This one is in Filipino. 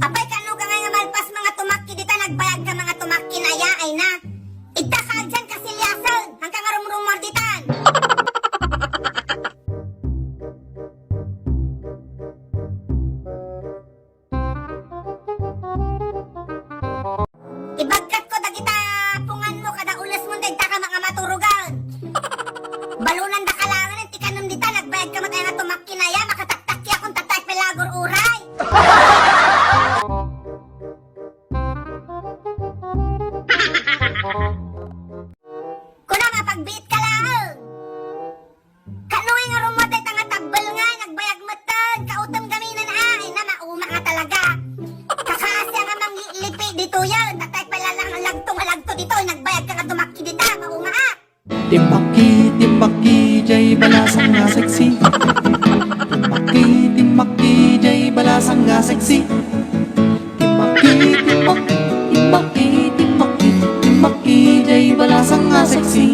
Apay kano ka nga malpas mga tumaki dita nagbayag ka mga tumaki na ya ay na. Igta ka dyan kasilyasan hanggang rumrumar ditan. Ibagkat ko dagita pungan mo kada ulas mo dagta ka mga maturugan. Balunan da kalangan ti kanon dita nagbayag ka matay nga tumaki na ya makataktak ya kung tatay pelagor uray. Kuna mapagbiit ka lang. Kanuwi nga rumote nga tabbal nga nagbayag matag kautom gaminan ay na mauma nga talaga. Kakasya nga manglipi dito yan tatay pala lang ang lagto dito nagbayag ka nga dumaki dita mauma ha. Timbaki, jay balasang nga sexy. Timbaki, jay balasang nga sexy. Timbaki, jay balasang nga sexy.